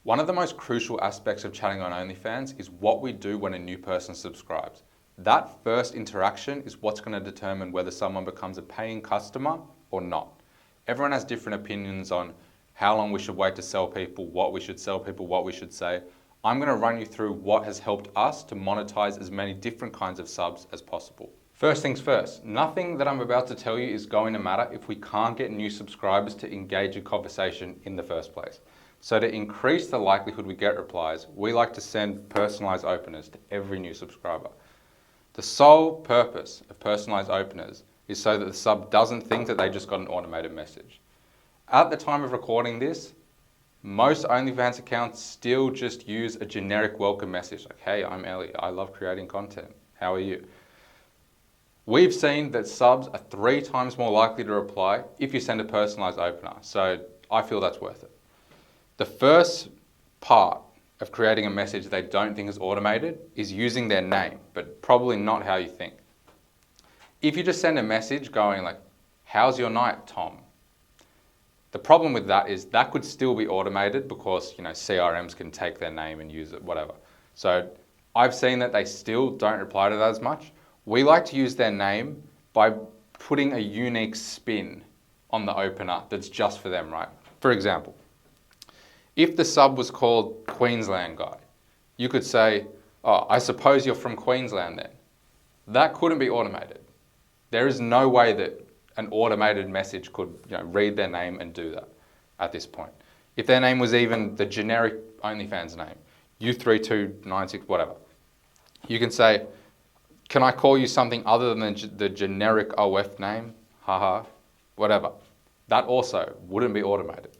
One of the most crucial aspects of chatting on OnlyFans is what we do when a new person subscribes. That first interaction is what's going to determine whether someone becomes a paying customer or not. Everyone has different opinions on how long we should wait to sell people, what we should sell people, what we should say. I'm going to run you through what has helped us to monetize as many different kinds of subs as possible. First things first, nothing that I'm about to tell you is going to matter if we can't get new subscribers to engage in conversation in the first place. So to increase the likelihood we get replies, we like to send personalized openers to every new subscriber. The sole purpose of personalized openers is so that the sub doesn't think that they just got an automated message. At the time of recording this, most OnlyFans accounts still just use a generic welcome message like, hey, I'm Ellie, I love creating content, how are you? We've seen that subs are 3 times more likely to reply if you send a personalized opener, so I feel that's worth it. The first part of creating a message they don't think is automated is using their name, but probably not how you think. If you just send a message going like, how's your night, Tom? The problem with that is that could still be automated because CRMs can take their name and use it, whatever. So I've seen that they still don't reply to that as much. We like to use their name by putting a unique spin on the opener that's just for them, right? For example, if the sub was called Queensland Guy, you could say, oh, I suppose you're from Queensland then. That couldn't be automated. There is no way that an automated message could read their name and do that at this point. If their name was even the generic OnlyFans name, U3296, whatever, you can say, can I call you something other than the generic OF name? Haha, whatever. That also wouldn't be automated.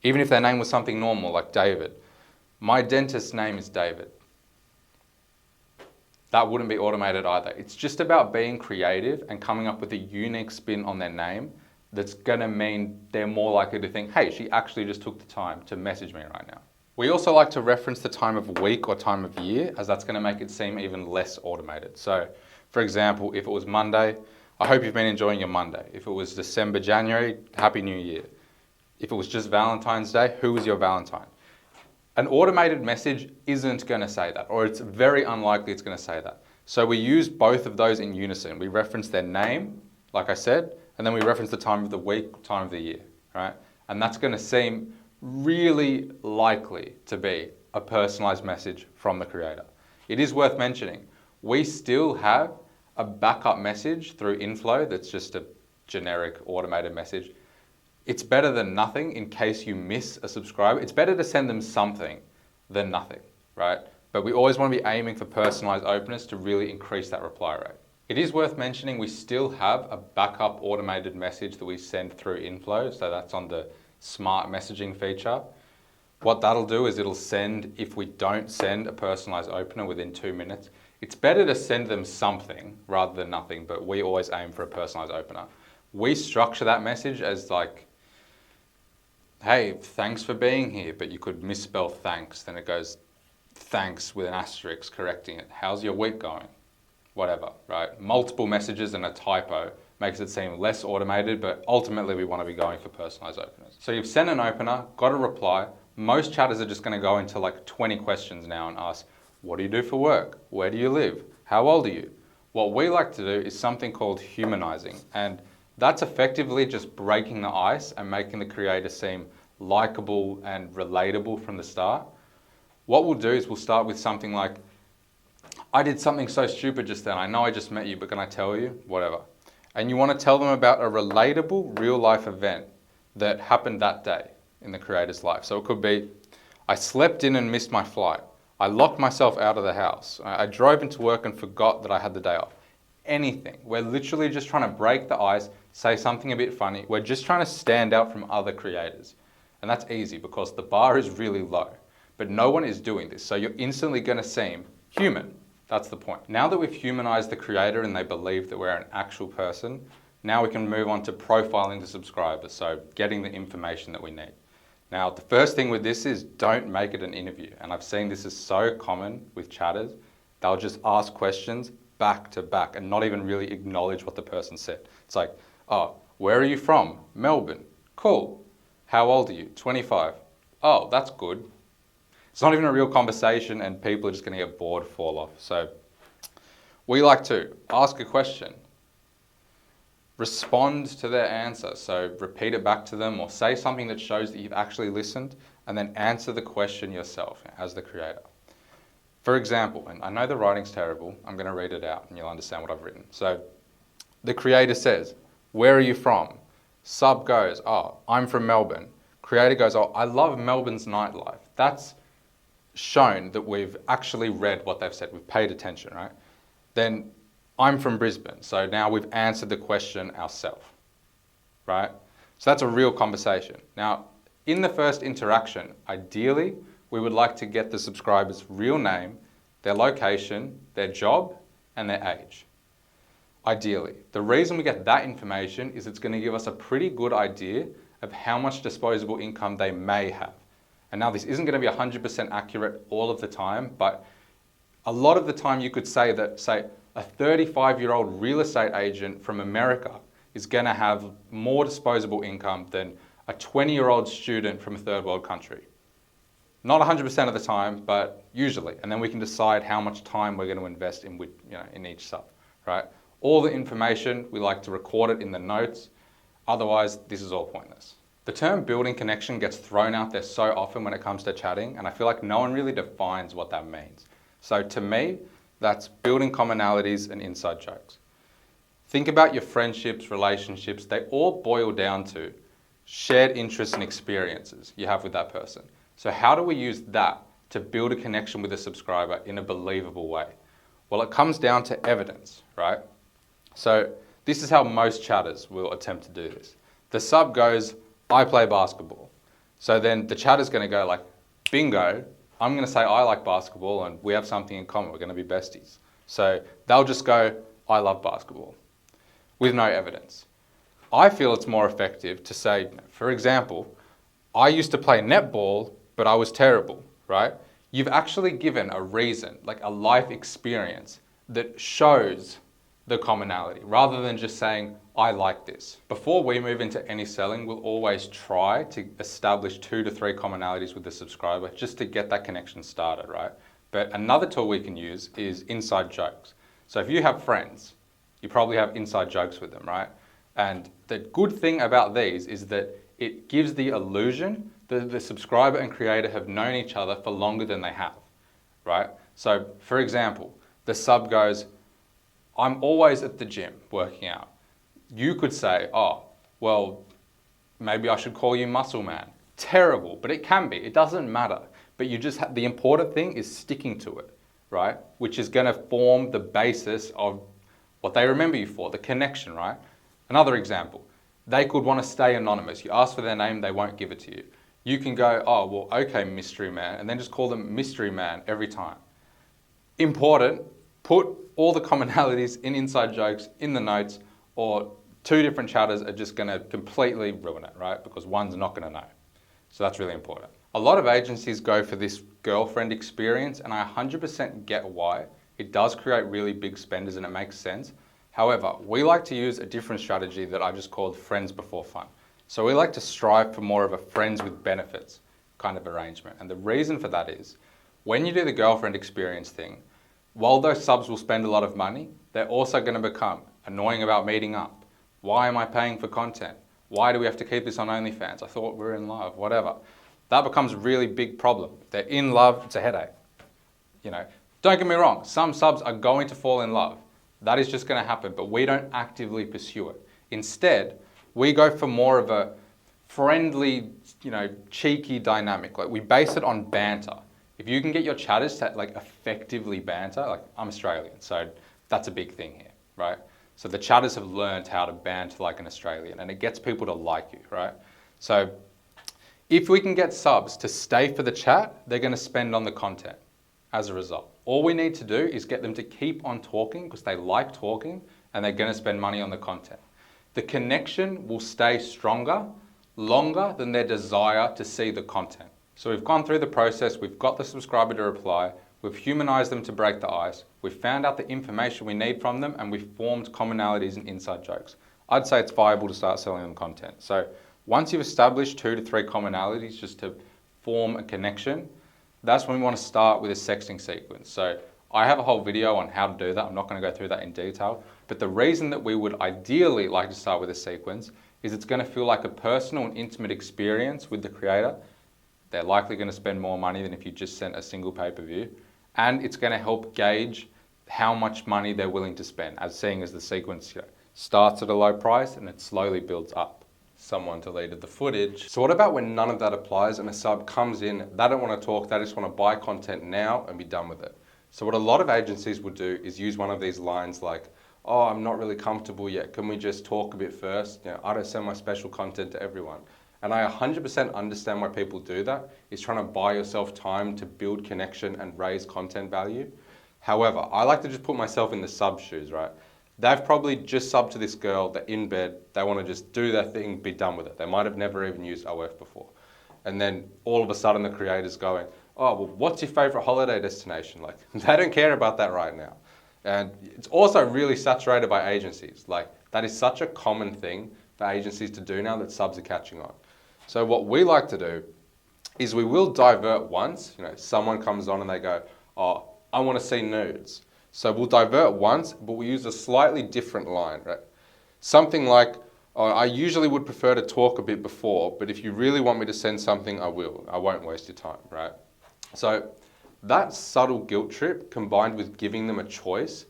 Even if their name was something normal like David. My dentist's name is David. That wouldn't be automated either. It's just about being creative and coming up with a unique spin on their name that's going to mean they're more likely to think, hey, she actually just took the time to message me right now. We also like to reference the time of week or time of year, as that's going to make it seem even less automated. So, for example, if it was Monday, I hope you've been enjoying your Monday. If it was December, January, Happy New Year. If it was just Valentine's Day, who was your Valentine? An automated message isn't going to say that, or it's very unlikely it's going to say that. So we use both of those in unison. We reference their name, like I said, and then we reference the time of the week, time of the year, right? And that's going to seem really likely to be a personalized message from the creator. It is worth mentioning, we still have a backup message through Inflow that's just a generic automated message. It's better than nothing in case you miss a subscriber. It's better to send them something than nothing, right? But we always want to be aiming for personalized openers to really increase that reply rate. It is worth mentioning we still have a backup automated message that we send through Inflow. So that's on the smart messaging feature. What that'll do is it'll send, if we don't send a personalized opener within 2 minutes, it's better to send them something rather than nothing, but we always aim for a personalized opener. We structure that message as like, hey, thanks for being here, but you could misspell thanks, then it goes thanks with an asterisk correcting it. How's your week going? Whatever, right? Multiple messages and a typo makes it seem less automated, but ultimately we want to be going for personalized openers. So you've sent an opener, got a reply. Most chatters are just going to go into like 20 questions now and ask, what do you do for work? Where do you live? How old are you? What we like to do is something called humanizing, and that's effectively just breaking the ice and making the creator seem likable and relatable from the start. What we'll do is we'll start with something like, I did something so stupid just then. I know I just met you, but can I tell you? Whatever. And you want to tell them about a relatable real life event that happened that day in the creator's life. So it could be, I slept in and missed my flight. I locked myself out of the house. I drove into work and forgot that I had the day off. Anything. We're literally just trying to break the ice, say something a bit funny. We're just trying to stand out from other creators. And that's easy because the bar is really low, but no one is doing this. So you're instantly going to seem human. That's the point. Now that we've humanized the creator and they believe that we're an actual person, now we can move on to profiling the subscribers. So getting the information that we need. Now, the first thing with this is don't make it an interview. And I've seen this is so common with chatters. They'll just ask questions back to back and not even really acknowledge what the person said. It's like, oh, where are you from? Melbourne. Cool. How old are you? 25. oh, that's good. It's not even a real conversation and people are just going to get bored, fall off. So we like to ask a question, respond to their answer. So repeat it back to them or say something that shows that you've actually listened, and then answer the question yourself as the creator. For example, and I know the writing's terrible, I'm going to read it out and you'll understand what I've written. So the creator says, where are you from? Sub goes, oh, I'm from Melbourne. Creator goes, oh, I love Melbourne's nightlife. That's shown that we've actually read what they've said. We've paid attention, right? Then I'm from Brisbane. So now we've answered the question ourselves, right? So that's a real conversation. Now, in the first interaction, ideally, we would like to get the subscriber's real name, their location, their job, and their age. Ideally. The reason we get that information is it's going to give us a pretty good idea of how much disposable income they may have. And now this isn't going to be 100% accurate all of the time, but a lot of the time you could say that, say, a 35-year-old real estate agent from America is going to have more disposable income than a 20-year-old student from a third world country. Not 100% of the time, but usually. And then we can decide how much time we're going to invest in each sub, right? All the information, we like to record it in the notes. Otherwise, this is all pointless. The term building connection gets thrown out there so often when it comes to chatting, and I feel like no one really defines what that means. So to me, that's building commonalities and inside jokes. Think about your friendships, relationships, they all boil down to shared interests and experiences you have with that person. So how do we use that to build a connection with a subscriber in a believable way? Well, it comes down to evidence, right? So this is how most chatters will attempt to do this. The sub goes, I play basketball. So then the chatter's going to go like, bingo, I'm going to say I like basketball and we have something in common. We're going to be besties. So they'll just go, I love basketball, with no evidence. I feel it's more effective to say, for example, I used to play netball, but I was terrible, right? You've actually given a reason, like a life experience that shows the commonality, rather than just saying, I like this. Before we move into any selling, we'll always try to establish 2 to 3 commonalities with the subscriber just to get that connection started, right? But another tool we can use is inside jokes. So if you have friends, you probably have inside jokes with them, right? And the good thing about these is that it gives the illusion that the subscriber and creator have known each other for longer than they have, right? So for example, the sub goes, I'm always at the gym working out. You could say, oh, well, maybe I should call you Muscle Man. Terrible, but it can be. It doesn't matter. But you just the important thing is sticking to it, right? Which is going to form the basis of what they remember you for, the connection, right? Another example, they could want to stay anonymous. You ask for their name, they won't give it to you. You can go, oh, well, okay, Mystery Man, and then just call them Mystery Man every time. Important, put all the commonalities in inside jokes in the notes, or 2 different chatters are just going to completely ruin it, right? Because one's not going to know. So that's really important. A lot of agencies go for this girlfriend experience, and I 100% get why. It does create really big spenders and it makes sense. However, we like to use a different strategy that I just called friends before fun. So we like to strive for more of a friends with benefits kind of arrangement. And the reason for that is, when you do the girlfriend experience thing, while those subs will spend a lot of money, they're also going to become annoying about meeting up. Why am I paying for content? Why do we have to keep this on OnlyFans? I thought we were in love, whatever. That becomes a really big problem. If they're in love, it's a headache. Don't get me wrong, some subs are going to fall in love. That is just going to happen, but we don't actively pursue it. Instead, we go for more of a friendly, cheeky dynamic. Like we base it on banter. If you can get your chatters to effectively banter, like I'm Australian, so that's a big thing here, right? So the chatters have learned how to banter like an Australian, and it gets people to like you, right? So if we can get subs to stay for the chat, they're going to spend on the content as a result. All we need to do is get them to keep on talking because they like talking and they're going to spend money on the content. The connection will stay stronger, longer than their desire to see the content. So we've gone through the process, we've got the subscriber to reply, we've humanized them to break the ice, we've found out the information we need from them, and we've formed commonalities and inside jokes. I'd say it's viable to start selling them content. So once you've established 2 to 3 commonalities just to form a connection, that's when we want to start with a sexting sequence. So I have a whole video on how to do that. I'm not going to go through that in detail. But the reason that we would ideally like to start with a sequence is it's going to feel like a personal and intimate experience with the creator. They're likely going to spend more money than if you just sent a single pay-per-view. And it's going to help gauge how much money they're willing to spend, as seeing as the sequence starts at a low price and it slowly builds up. Someone deleted the footage. So what about when none of that applies and a sub comes in, they don't want to talk, they just want to buy content now and be done with it. So what a lot of agencies will do is use one of these lines like, oh, I'm not really comfortable yet, can we just talk a bit first? I don't send my special content to everyone. And I 100% understand why people do that. It's trying to buy yourself time to build connection and raise content value. However, I like to just put myself in the sub shoes, right? They've probably just subbed to this girl, they're in bed, they want to just do their thing, be done with it. They might have never even used OF before. And then all of a sudden the creator's going, oh, well, what's your favorite holiday destination? Like, they don't care about that right now. And it's also really saturated by agencies. Like, that is such a common thing for agencies to do now that subs are catching on. So what we like to do is we will divert once, someone comes on and they go, oh, I want to see nudes. So we'll divert once, but we use a slightly different line, right? Something like, oh, I usually would prefer to talk a bit before, but if you really want me to send something, I will. I won't waste your time, right? So that subtle guilt trip combined with giving them a choice,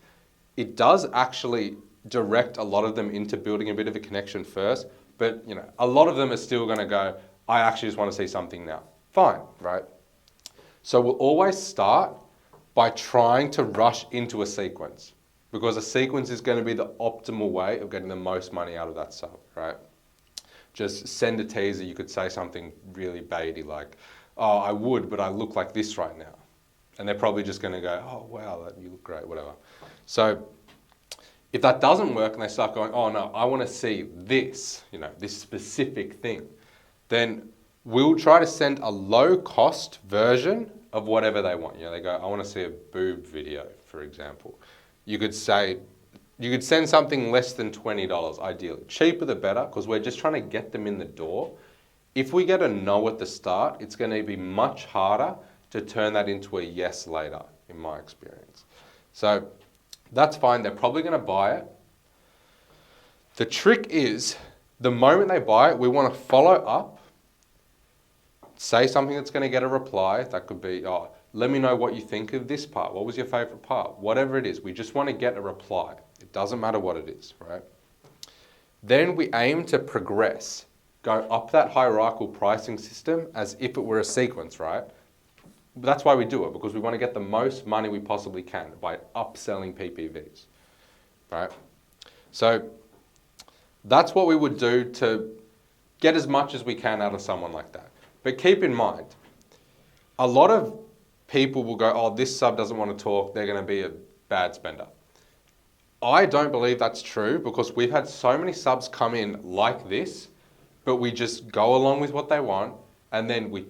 it does actually direct a lot of them into building a bit of a connection first, but a lot of them are still going to go, I actually just want to see something now. Fine, right? So we'll always start by trying to rush into a sequence, because a sequence is going to be the optimal way of getting the most money out of that sub, right? Just send a teaser, you could say something really baity like, oh, I would, but I look like this right now. And they're probably just going to go, oh, wow, you look great, whatever. So if that doesn't work and they start going, oh no, I want to see this, this specific thing, then we'll try to send a low cost version of whatever they want. They go, I want to see a boob video, for example. You could send something less than $20, ideally. Cheaper the better, because we're just trying to get them in the door. If we get a no at the start, it's going to be much harder to turn that into a yes later, in my experience. So that's fine. They're probably going to buy it. The trick is, the moment they buy it, we want to follow up, say something that's going to get a reply. That could be, oh, let me know what you think of this part. What was your favorite part? Whatever it is, we just want to get a reply. It doesn't matter what it is, right? Then we aim to progress, go up that hierarchical pricing system as if it were a sequence, right? That's why we do it, because we want to get the most money we possibly can by upselling PPVs, right? So that's what we would do to get as much as we can out of someone like that. But keep in mind, a lot of people will go, oh, this sub doesn't want to talk, they're going to be a bad spender. I don't believe that's true, because we've had so many subs come in like this, but we just go along with what they want, and then we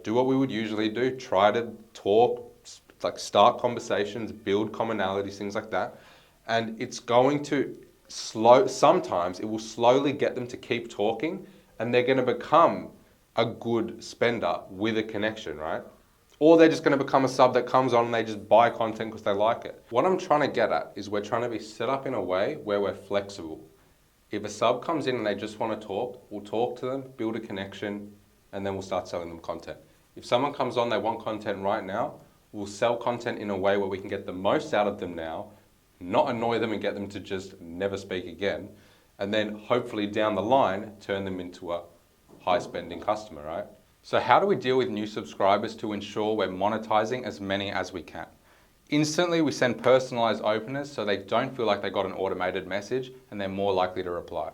do what we would usually do, try to talk, like start conversations, build commonalities, things like that. And it's going to sometimes it will slowly get them to keep talking, and they're going to become a good spender with a connection, right? Or they're just going to become a sub that comes on and they just buy content because they like it. What I'm trying to get at is we're trying to be set up in a way where we're flexible. If a sub comes in and they just want to talk, we'll talk to them, build a connection, and then we'll start selling them content. If someone comes on, they want content right now, we'll sell content in a way where we can get the most out of them now, not annoy them and get them to just never speak again, and then hopefully down the line, turn them into a high spending customer, right? So how do we deal with new subscribers to ensure we're monetizing as many as we can? Instantly, we send personalized openers so they don't feel like they got an automated message and they're more likely to reply.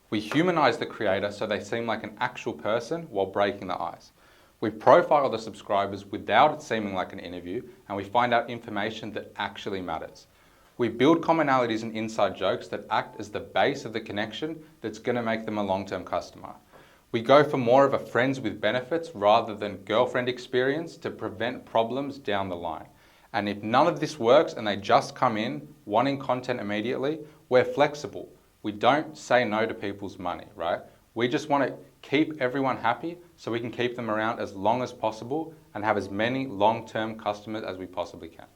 We humanize the creator so they seem like an actual person while breaking the ice. We profile the subscribers without it seeming like an interview, and we find out information that actually matters. We build commonalities and inside jokes that act as the base of the connection that's going to make them a long-term customer. We go for more of a friends with benefits rather than girlfriend experience to prevent problems down the line. And if none of this works and they just come in wanting content immediately, we're flexible. We don't say no to people's money, right? We just want to keep everyone happy so we can keep them around as long as possible and have as many long-term customers as we possibly can.